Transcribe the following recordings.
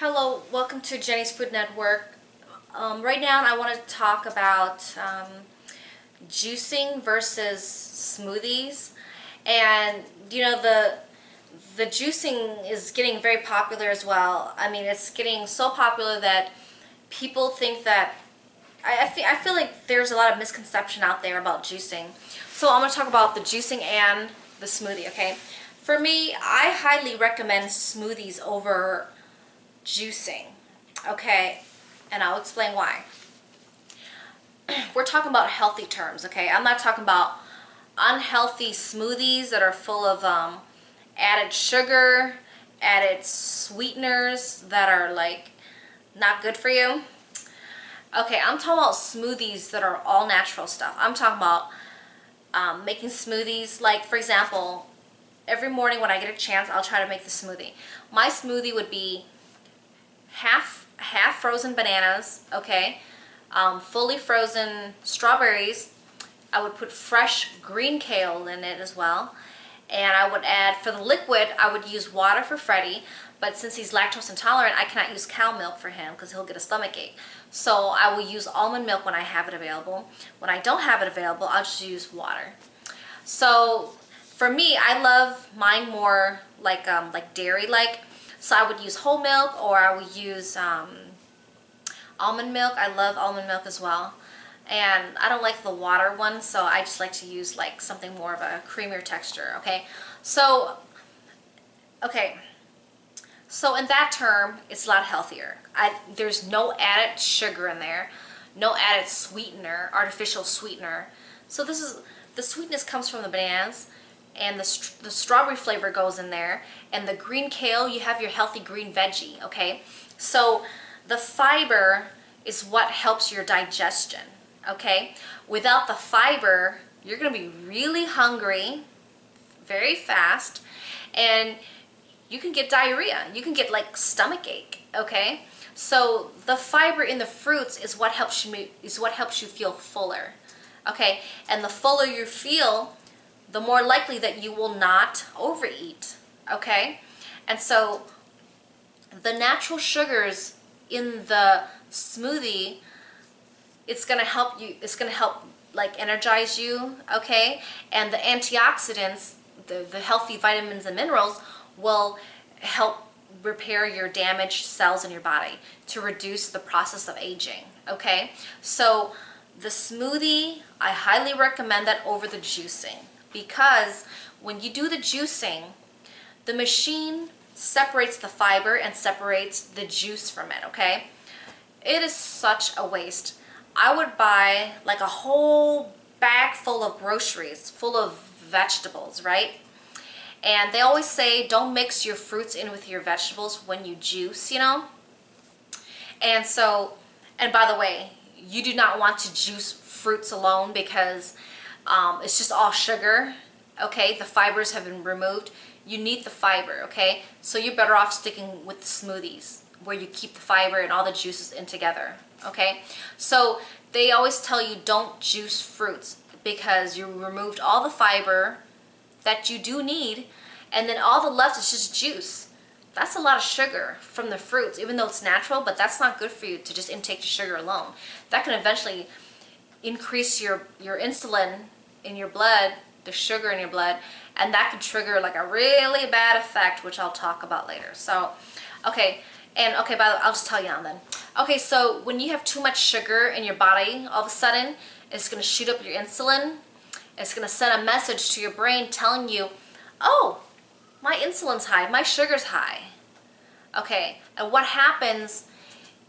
Hello, welcome to Jenny's Food Network. Right now I want to talk about juicing versus smoothies. And you know, the juicing is getting very popular as well. I mean, it's getting so popular that people think that I feel like there's a lot of misconception out there about juicing. So I'm going to talk about the juicing and the smoothie, okay? For me, I highly recommend smoothies over juicing, okay? And I'll explain why. We're talking about healthy terms, okay? I'm not talking about unhealthy smoothies that are full of added sugar, added sweeteners that are like not good for you. Okay, I'm talking about smoothies that are all natural stuff. I'm talking about making smoothies. Like, for example, every morning when I get a chance, I'll try to make the smoothie. My smoothie would be half frozen bananas, okay, fully frozen strawberries. I would put fresh green kale in it as well, and I would add, for the liquid, I would use water for Freddie, but since he's lactose intolerant, I cannot use cow milk for him because he'll get a stomach ache. So I will use almond milk when I have it available. When I don't have it available, I'll just use water. So for me, I love mine more like dairy-like. So I would use whole milk, or I would use almond milk. I love almond milk as well. And I don't like the water one, so I just like to use like something more of a creamier texture, okay? So in that term, it's a lot healthier. There's no added sugar in there, no added sweetener, artificial sweetener. So the sweetness comes from the bananas, and the strawberry flavor goes in there, and the green kale, you have your healthy green veggie, okay? So the fiber is what helps your digestion, okay? Without the fiber, you're gonna be really hungry very fast, and you can get diarrhea. You can get like stomach ache, okay? So the fiber in the fruits is what helps you feel fuller, okay? And the fuller you feel, the more likely that you will not overeat, okay? And so the natural sugars in the smoothie, it's gonna help you, it's gonna help like energize you, okay? And the antioxidants, the healthy vitamins and minerals will help repair your damaged cells in your body to reduce the process of aging, okay? So the smoothie, I highly recommend that over the juicing, because when you do the juicing, the machine separates the fiber and separates the juice from it, okay? It is such a waste. I would buy like a whole bag full of groceries, full of vegetables, right? And they always say don't mix your fruits in with your vegetables when you juice, you know? And so, and by the way, you do not want to juice fruits alone because it's just all sugar, okay? The fibers have been removed. You need the fiber, okay? So you're better off sticking with the smoothies where you keep the fiber and all the juices in together, okay? So they always tell you don't juice fruits because you removed all the fiber that you do need, and then all the left is just juice. That's a lot of sugar from the fruits, even though it's natural, but that's not good for you to just intake the sugar alone. That can eventually increase your insulin in your blood, the sugar in your blood, and that can trigger like a really bad effect, which I'll talk about later. So, okay, I'll just tell you now then. Okay, so when you have too much sugar in your body, all of a sudden, it's gonna shoot up your insulin. It's gonna send a message to your brain telling you, oh, my insulin's high, my sugar's high. Okay, and what happens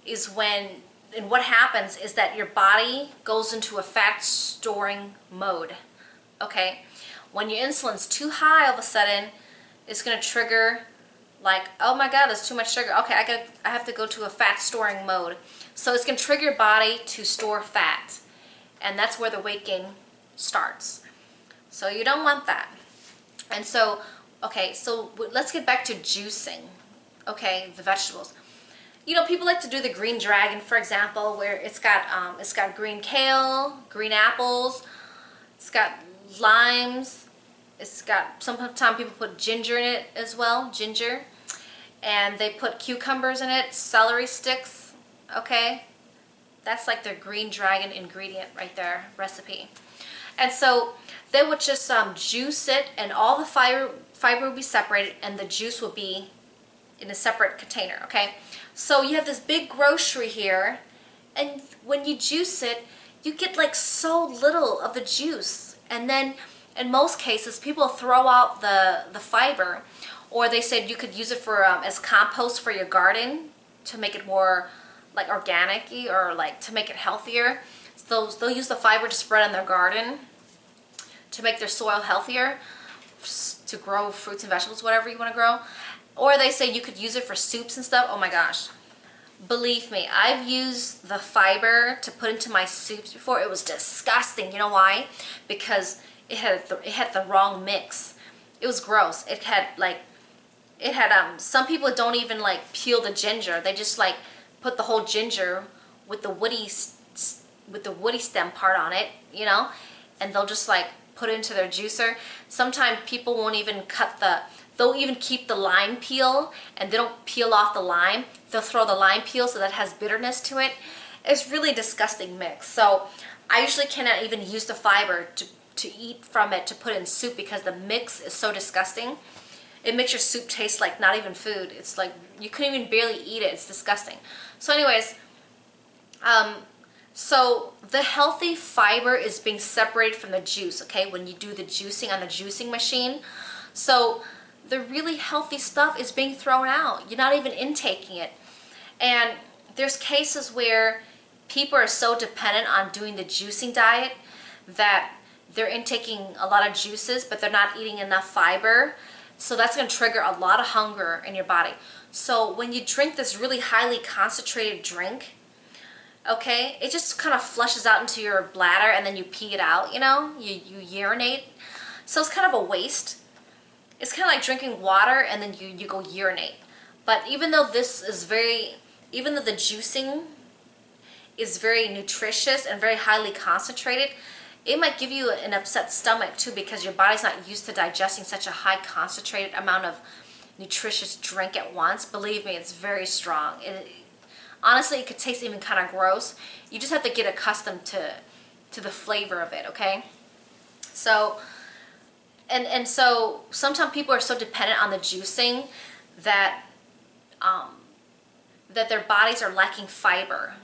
is that your body goes into a fat storing mode, okay? When your insulin's too high, all of a sudden, it's gonna trigger like, oh my God, there's too much sugar. Okay, I have to go to a fat storing mode. So it's gonna trigger your body to store fat, and that's where the weight gain starts. So you don't want that. And so, okay, so let's get back to juicing, okay, the vegetables. You know, people like to do the green dragon, for example, where it's got green kale, green apples, it's got limes, it's got, sometimes people put ginger in it as well, ginger. and they put cucumbers in it, celery sticks, okay? That's like their green dragon ingredient right there, recipe. And so they would just juice it, and all the fiber would be separated, and the juice would be in a separate container, okay? So you have this big grocery here, and when you juice it, you get like so little of the juice. And then in most cases, people throw out the fiber, or they said you could use it for as compost for your garden to make it more like organic-y, or like to make it healthier. So they'll use the fiber to spread on their garden to make their soil healthier, to grow fruits and vegetables, whatever you want to grow. Or they say you could use it for soups and stuff. Oh my gosh. Believe me, I've used the fiber to put into my soups before. It was disgusting. You know why? Because it had the wrong mix. It was gross. It had some people don't even like peel the ginger. They just like put the whole ginger with the woody stem part on it, you know, and they'll just like put it into their juicer. Sometimes people won't even they'll even keep the lime peel, and they don't peel off the lime. They'll throw the lime peel so that has bitterness to it. It's really disgusting mix. So I usually cannot even use the fiber to eat from it to put in soup, because the mix is so disgusting. It makes your soup taste like not even food. It's like you couldn't even barely eat it. It's disgusting. So anyways, so the healthy fiber is being separated from the juice, okay, when you do the juicing on the juicing machine. So the really healthy stuff is being thrown out. You're not even intaking it. And there's cases where people are so dependent on doing the juicing diet that they're intaking a lot of juices, but they're not eating enough fiber. So that's going to trigger a lot of hunger in your body. So when you drink this really highly concentrated drink, okay, it just kind of flushes out into your bladder, and then you pee it out, you know, you urinate. So it's kind of a waste. It's kind of like drinking water and then you go urinate. But even though the juicing is very nutritious and very highly concentrated, it might give you an upset stomach too, because your body's not used to digesting such a high concentrated amount of nutritious drink at once. Believe me, it's very strong. Honestly, it could taste even kind of gross. You just have to get accustomed to the flavor of it, okay? So, and so sometimes people are so dependent on the juicing that that their bodies are lacking fiber.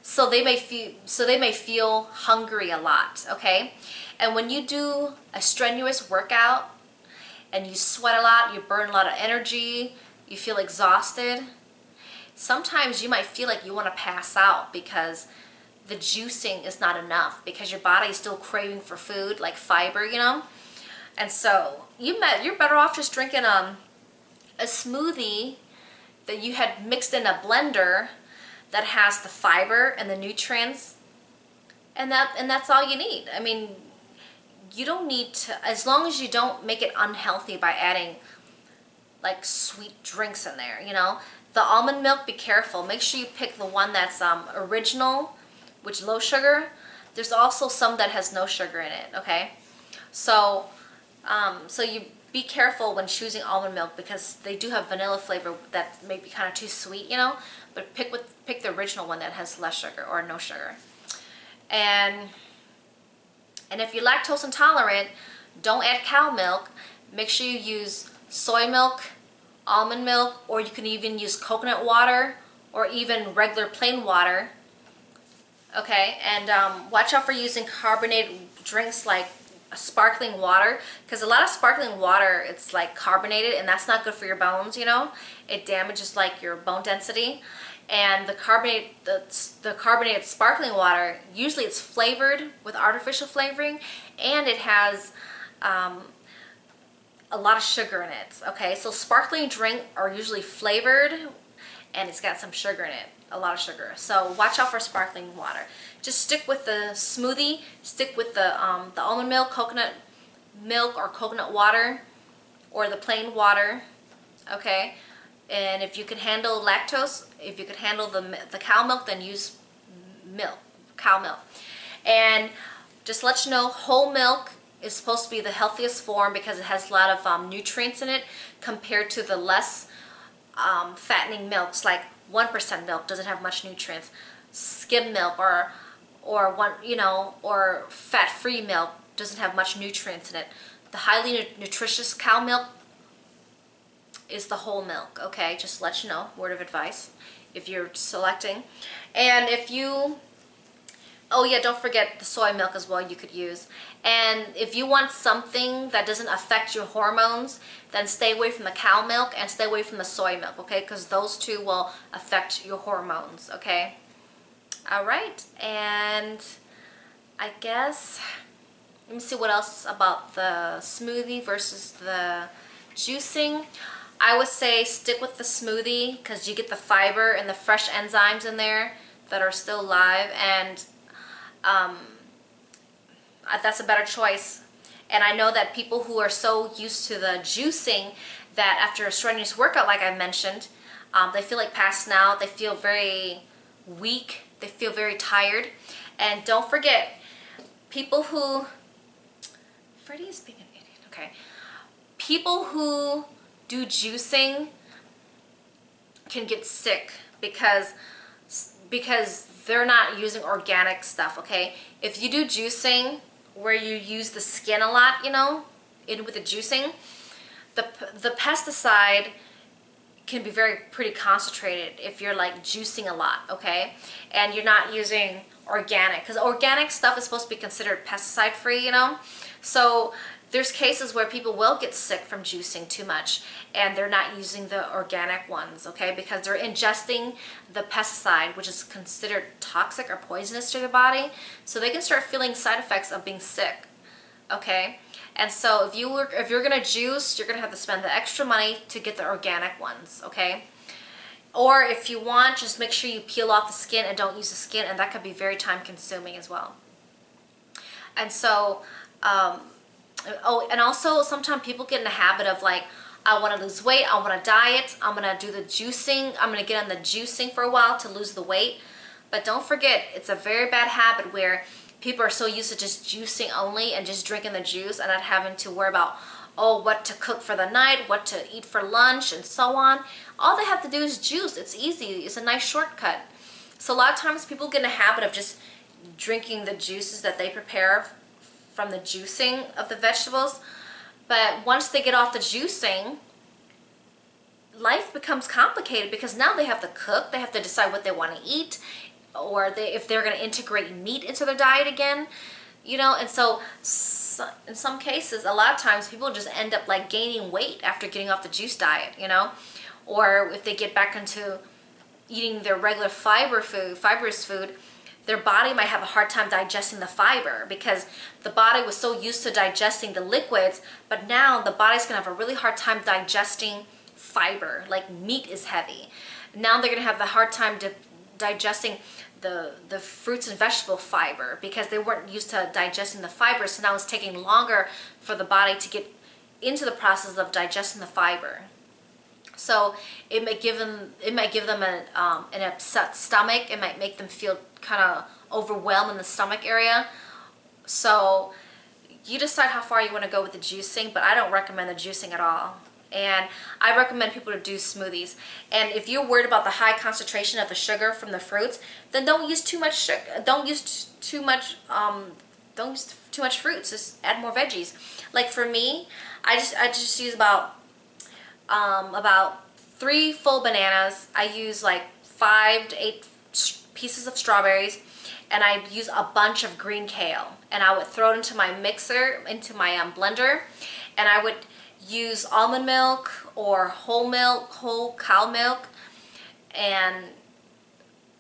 So they may feel hungry a lot, okay? And when you do a strenuous workout and you sweat a lot, you burn a lot of energy, you feel exhausted, sometimes you might feel like you want to pass out because the juicing is not enough, because your body is still craving for food, like fiber, you know? And so you're better off just drinking a smoothie that you had mixed in a blender that has the fiber and the nutrients, and that's all you need. I mean, you don't need to, as long as you don't make it unhealthy by adding like sweet drinks in there, you know. The almond milk, be careful. Make sure you pick the one that's original, which low sugar. There's also some that has no sugar in it, okay? So so you be careful when choosing almond milk, because they do have vanilla flavor that may be kind of too sweet, you know. But pick the original one that has less sugar or no sugar. And if you're lactose intolerant, don't add cow milk. Make sure you use soy milk, almond milk, or you can even use coconut water or even regular plain water. Okay, and watch out for using carbonated drinks like sparkling water, because a lot of sparkling water, it's like carbonated, and that's not good for your bones, you know. It damages like your bone density. And the carbonated sparkling water, usually it's flavored with artificial flavoring, and it has a lot of sugar in it. Okay, so sparkling drink are usually flavored, and it's got some sugar in it, a lot of sugar. So watch out for sparkling water. Just stick with the smoothie. Stick with the almond milk, coconut milk, or coconut water, or the plain water. Okay, and if you can handle lactose, if you can handle the cow milk, then use cow milk. And just to let you know, whole milk is supposed to be the healthiest form because it has a lot of nutrients in it compared to the less fattening milks like 1% milk doesn't have much nutrients. Skim milk or one, you know, or fat-free milk doesn't have much nutrients in it. The highly nutritious cow milk is the whole milk, okay? Just to let you know, word of advice if you're selecting. And if you, oh yeah, don't forget the soy milk as well you could use. And if you want something that doesn't affect your hormones, then stay away from the cow milk and stay away from the soy milk, okay? Because those two will affect your hormones, okay? All right, and I guess, let me see what else about the smoothie versus the juicing. I would say stick with the smoothie because you get the fiber and the fresh enzymes in there that are still live, and that's a better choice. And I know that people who are so used to the juicing that after a strenuous workout, like I mentioned, they feel like passing out, they feel very weak, they feel very tired. And don't forget, people who, Freddie is being an idiot, okay. People who do juicing can get sick because they're not using organic stuff, okay? If you do juicing where you use the skin a lot, you know, with the juicing, the pesticide can be pretty concentrated if you're like juicing a lot, okay? And you're not using organic, because organic stuff is supposed to be considered pesticide free, you know? So there's cases where people will get sick from juicing too much and they're not using the organic ones, okay? Because they're ingesting the pesticide, which is considered toxic or poisonous to their body. So they can start feeling side effects of being sick, okay? And so if you're gonna juice, you're gonna have to spend the extra money to get the organic ones, okay? Or if you want, just make sure you peel off the skin and don't use the skin, and that could be very time consuming as well. And so, oh, and also sometimes people get in the habit of like, I want to lose weight, I want to diet, I'm going to do the juicing, I'm going to get on the juicing for a while to lose the weight. But don't forget, it's a very bad habit where people are so used to just juicing only and just drinking the juice and not having to worry about, oh, what to cook for the night, what to eat for lunch, and so on. All they have to do is juice. It's easy. It's a nice shortcut. So a lot of times people get in a habit of just drinking the juices that they prepare from the juicing of the vegetables. But once they get off the juicing, life becomes complicated because now they have to cook, they have to decide what they want to eat, or if they're going to integrate meat into their diet again, you know. And so in some cases, a lot of times people just end up like gaining weight after getting off the juice diet, you know. Or if they get back into eating their regular fibrous food, their body might have a hard time digesting the fiber because the body was so used to digesting the liquids, but now the body's gonna have a really hard time digesting fiber, like meat is heavy. Now they're gonna have the hard time digesting the fruits and vegetable fiber because they weren't used to digesting the fiber, so now it's taking longer for the body to get into the process of digesting the fiber. So it might give them an upset stomach. It might make them feel kind of overwhelmed in the stomach area. So you decide how far you want to go with the juicing, but I don't recommend the juicing at all. And I recommend people to do smoothies. And if you're worried about the high concentration of the sugar from the fruits, then don't use too much sugar. Don't use too much fruits. Just add more veggies. Like for me, I just use about 3 full bananas. I use like 5 to 8 pieces of strawberries, and I use a bunch of green kale, and I would throw it into my mixer, into my blender, and I would use almond milk or whole cow milk, and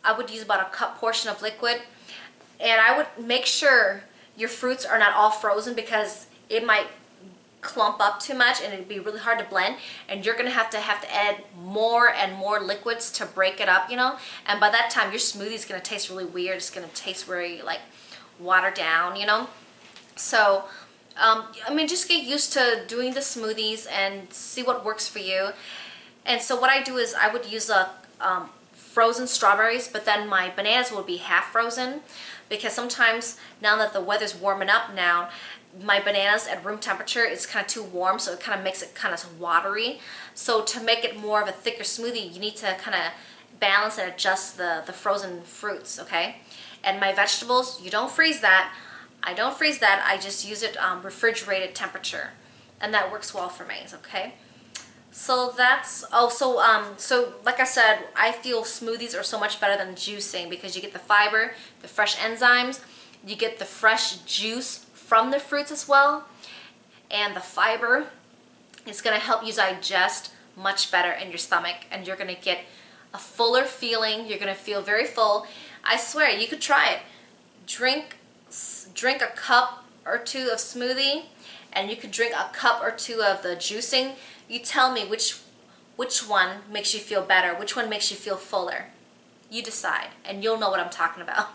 I would use about a cup portion of liquid, and I would make sure your fruits are not all frozen because it might clump up too much and it'd be really hard to blend, and you're gonna have to add more and more liquids to break it up, you know. And by that time your smoothie is gonna taste really weird. It's gonna taste very like watered down, you know. So I mean, just get used to doing the smoothies and see what works for you. And so what I do is I would use frozen strawberries, but then my bananas would be half frozen because sometimes now that the weather's warming up now, my bananas at room temperature, it's kind of too warm, so it kind of makes it kind of watery. So to make it more of a thicker smoothie, you need to kind of balance and adjust the frozen fruits, okay? And my vegetables, you don't freeze that. I don't freeze that. I just use it refrigerated temperature, and that works well for me, okay? So that's, so like I said, I feel smoothies are so much better than juicing because you get the fiber, the fresh enzymes, you get the fresh juice from the fruits as well, and the fiber is going to help you digest much better in your stomach, and you're going to get a fuller feeling. You're going to feel very full. I swear, you could try it. Drink a cup or two of smoothie, and you could drink a cup or two of the juicing. You tell me which one makes you feel better, which one makes you feel fuller. You decide, and you'll know what I'm talking about.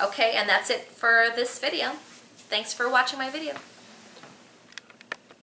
Okay, and that's it for this video. Thanks for watching my video.